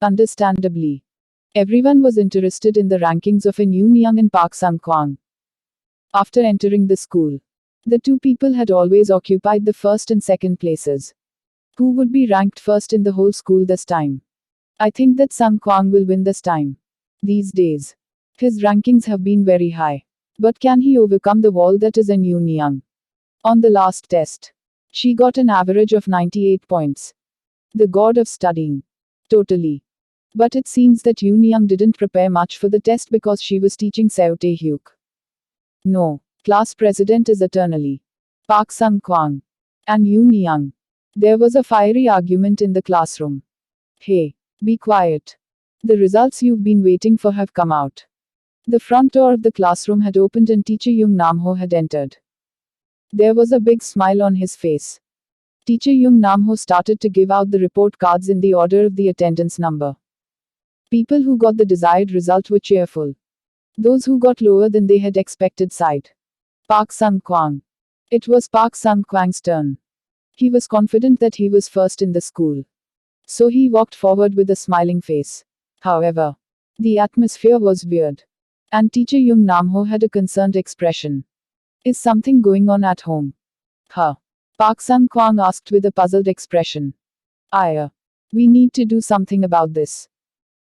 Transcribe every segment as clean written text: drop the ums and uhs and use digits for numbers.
Understandably, everyone was interested in the rankings of An Yoon and Park Sung Kwang. After entering the school, the two people had always occupied the first and second places. Who would be ranked first in the whole school this time? I think that Sung Kwang will win this time. These days, his rankings have been very high. But can he overcome the wall that is An Yoon? On the last test, she got an average of 98 points. The god of studying. Totally. But it seems that Yoon didn't prepare much for the test because she was teaching Seo Tae-hyuk. No, class president is eternally Park Sung Kwang and Yoon. There was a fiery argument in the classroom. Hey, be quiet. The results you've been waiting for have come out. The front door of the classroom had opened and teacher Young Nam-ho had entered. There was a big smile on his face. Teacher Young Nam-ho started to give out the report cards in the order of the attendance number. People who got the desired result were cheerful. Those who got lower than they had expected sighed. Park Sung Kwang. It was Park Sung Kwang's turn. He was confident that he was first in the school. So he walked forward with a smiling face. However, the atmosphere was weird. And teacher Young Nam-ho had a concerned expression. Is something going on at home? Huh? Park Sung Kwang asked with a puzzled expression. We need to do something about this.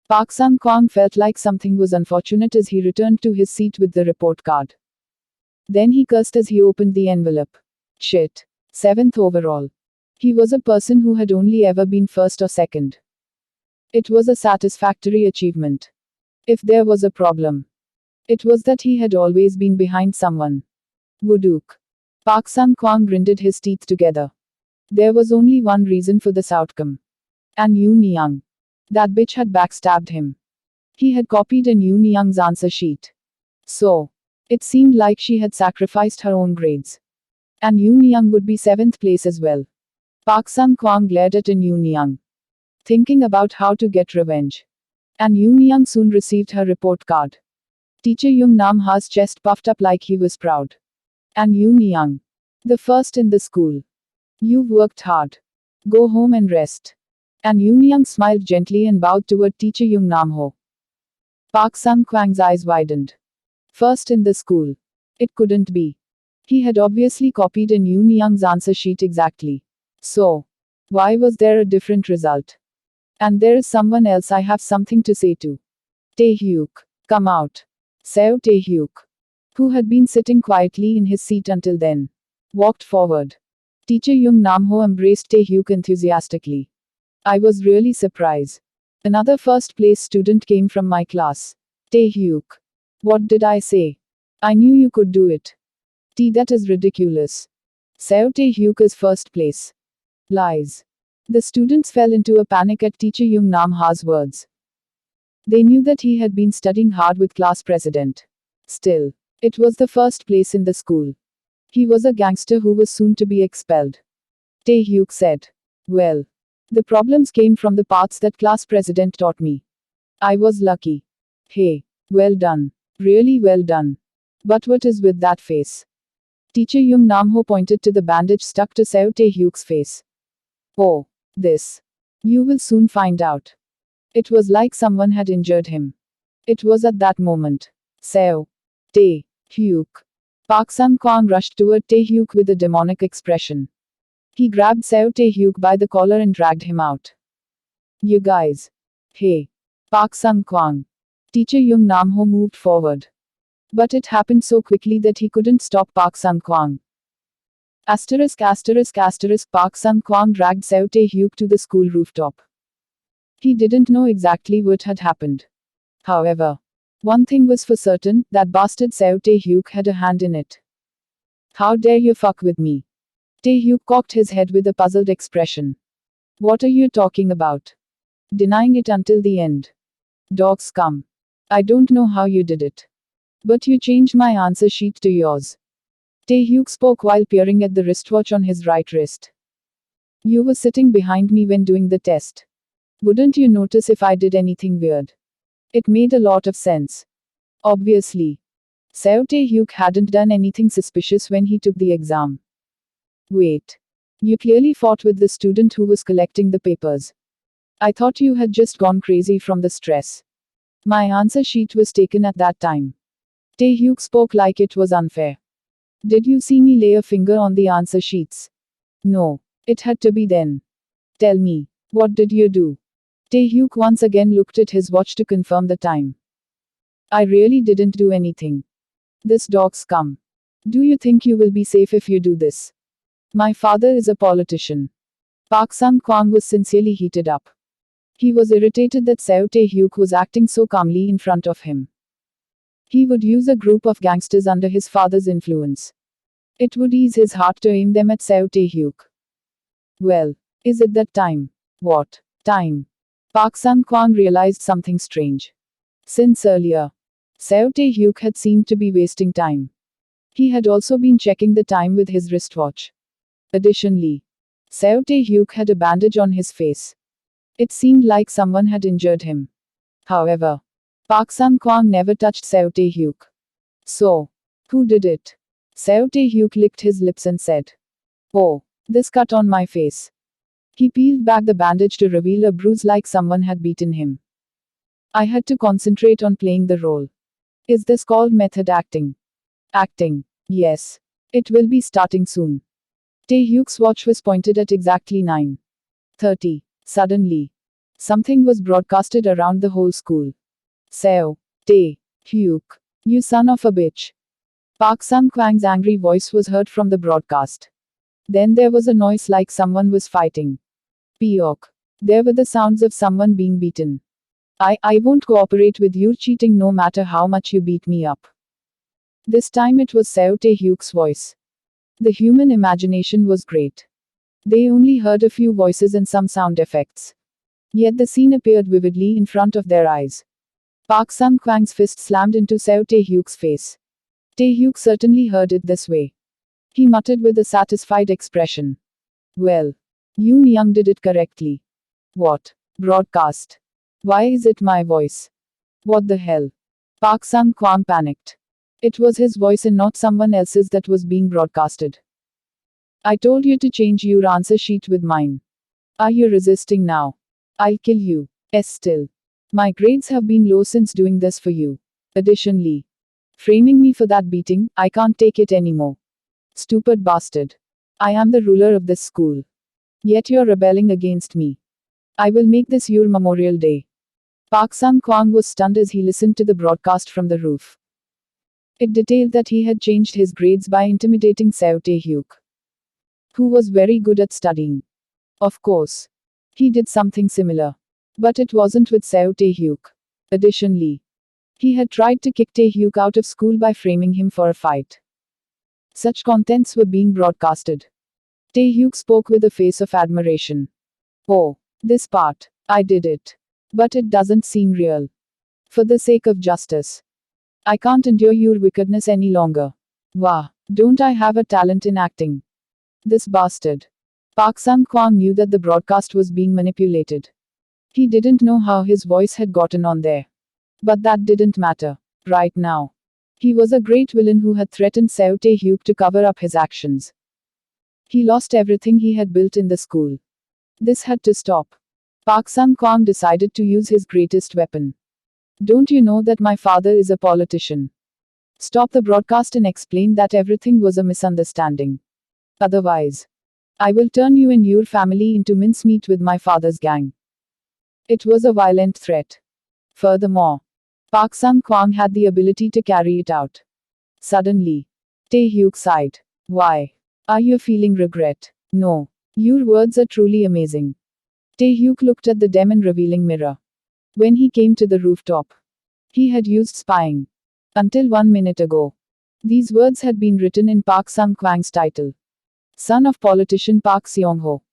Park Sung Kwang felt like something was unfortunate as he returned to his seat with the report card. Then he cursed as he opened the envelope. Shit. 7th overall. He was a person who had only ever been first or second. It was a satisfactory achievement. If there was a problem, it was that he had always been behind someone. Wuduk. Park Sung Kwang grinded his teeth together. There was only one reason for this outcome. An Yoon. That bitch had backstabbed him. He had copied An Yoon's answer sheet. So, it seemed like she had sacrificed her own grades. An Yoon would be 7th place as well. Park Sung Kwang glared at An Yoon, thinking about how to get revenge. An Yoon soon received her report card. Teacher Young Nam-ha's chest puffed up like he was proud. An Yoon, the first in the school. You've worked hard. Go home and rest. An Yoon smiled gently and bowed toward teacher Young Nam-ho. Park Sung Kwang's eyes widened. First in the school. It couldn't be. He had obviously copied An Yoon's answer sheet exactly. So, why was there a different result? And there is someone else I have something to say to. Tae-hyuk, come out. Seo Tae-hyuk, who had been sitting quietly in his seat until then, walked forward. Teacher Young Nam-ho embraced Tae-hyuk enthusiastically. I was really surprised. Another first place student came from my class. Tae-hyuk. What did I say? I knew you could do it. That is ridiculous. Seo Tae-hyuk is first place. Lies. The students fell into a panic at teacher Young Nam-ha's words. They knew that he had been studying hard with class president. Still, it was the first place in the school. He was a gangster who was soon to be expelled. Tae-hyuk said. Well, the problems came from the paths that class president taught me. I was lucky. Hey, well done. Really well done. But what is with that face? Teacher Young Nam-ho pointed to the bandage stuck to Seo Tae-hyuk's face. Oh, this. You will soon find out. It was like someone had injured him. It was at that moment. Seo Tae-hyuk. Park Sung Kwang rushed toward Tae-hyuk with a demonic expression. He grabbed Seo Tae-hyuk by the collar and dragged him out. You guys. Hey. Park Sung Kwang. Teacher Young Nam-ho moved forward. But it happened so quickly that he couldn't stop Park Sung Kwang. Park Sung Kwang dragged Seo Tae-hyuk to the school rooftop. He didn't know exactly what had happened. However, one thing was for certain, that bastard Seo Tae-hyuk had a hand in it. How dare you fuck with me? Tae-hyuk cocked his head with a puzzled expression. What are you talking about? Denying it until the end. Dog scum. I don't know how you did it. But you changed my answer sheet to yours. Tae-hyuk spoke while peering at the wristwatch on his right wrist. You were sitting behind me when doing the test. Wouldn't you notice if I did anything weird? It made a lot of sense. Obviously. Seo Tae-hyuk hadn't done anything suspicious when he took the exam. Wait. You clearly fought with the student who was collecting the papers. I thought you had just gone crazy from the stress. My answer sheet was taken at that time. Tae-hyuk spoke like it was unfair. Did you see me lay a finger on the answer sheets? No. It had to be then. Tell me, what did you do? Tae-hyuk once again looked at his watch to confirm the time. I really didn't do anything. This dog's scum. Do you think you will be safe if you do this? My father is a politician. Park Sang-kwang was sincerely heated up. He was irritated that Seo Tae-hyuk was acting so calmly in front of him. He would use a group of gangsters under his father's influence. It would ease his heart to aim them at Seo Tae-hyuk. Well, is it that time? What time? Park Sang-kwang realized something strange. Since earlier, Seo Tae-hyuk had seemed to be wasting time. He had also been checking the time with his wristwatch. Additionally, Seo Tae-hyuk had a bandage on his face. It seemed like someone had injured him. However, Park Sang-kwang never touched Seo Tae-hyuk. So, who did it? Seo Tae-hyuk licked his lips and said, "Oh, this cut on my face." He peeled back the bandage to reveal a bruise like someone had beaten him. I had to concentrate on playing the role. Is this called method acting? Acting. Yes. It will be starting soon. Tae-hyuk's watch was pointed at exactly 9:30. Suddenly, something was broadcasted around the whole school. Seo Tae-hyuk, you son of a bitch. Park Sang-kwang's angry voice was heard from the broadcast. Then there was a noise like someone was fighting. Pyok. There were the sounds of someone being beaten. I won't cooperate with your cheating no matter how much you beat me up. This time it was Seo Tae-hyuk's voice. The human imagination was great. They only heard a few voices and some sound effects. Yet the scene appeared vividly in front of their eyes. Park Sang-kwang's fist slammed into Seo Tae-hyuk's face. Tae-hyuk certainly heard it this way. He muttered with a satisfied expression. Well, Yoon Young did it correctly. What? Broadcast. Why is it my voice? What the hell? Park Sang-kwang panicked. It was his voice and not someone else's that was being broadcasted. I told you to change your answer sheet with mine. Are you resisting now? I'll kill you. Still. My grades have been low since doing this for you. Additionally, framing me for that beating, I can't take it anymore. Stupid bastard. I am the ruler of this school. Yet you're rebelling against me. I will make this your Memorial Day. Park Sang-kwang was stunned as he listened to the broadcast from the roof. It detailed that he had changed his grades by intimidating Seo Tae-hyuk, who was very good at studying. Of course, he did something similar. But it wasn't with Seo Tae-hyuk. Additionally, he had tried to kick Tae-hyuk out of school by framing him for a fight. Such contents were being broadcasted. Tae-hyuk spoke with a face of admiration. Oh, this part, I did it. But it doesn't seem real. For the sake of justice, I can't endure your wickedness any longer. Wah, don't I have a talent in acting? This bastard. Park Sang-kwang knew that the broadcast was being manipulated. He didn't know how his voice had gotten on there. But that didn't matter. Right now, he was a great villain who had threatened Seo Tae-hyuk to cover up his actions. He lost everything he had built in the school. This had to stop. Park Sang-kwang decided to use his greatest weapon. Don't you know that my father is a politician? Stop the broadcast and explain that everything was a misunderstanding. Otherwise, I will turn you and your family into mincemeat with my father's gang. It was a violent threat. Furthermore, Park Sang-kwang had the ability to carry it out. Suddenly, Tae-hyuk sighed. Why? Are you feeling regret? No. Your words are truly amazing. Tae-hyuk looked at the dim and revealing mirror. When he came to the rooftop, he had used spying. Until 1 minute ago, these words had been written in Park Sang-kwang's title. Son of politician Park Seong-ho.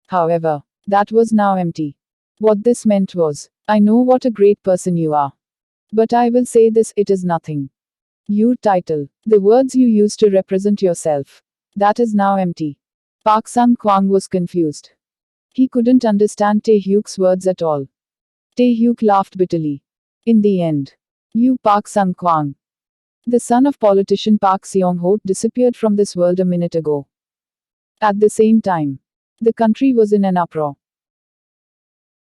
However, that was now empty. What this meant was, I know what a great person you are. But I will say this, it is nothing. Your title, the words you used to represent yourself, that is now empty. Park Sang-kwang was confused. He couldn't understand Tae-hyuk's words at all. Tae-hyuk laughed bitterly. In the end, you Park Sang-kwang, the son of politician Park Seong-ho, disappeared from this world a minute ago. At the same time, the country was in an uproar.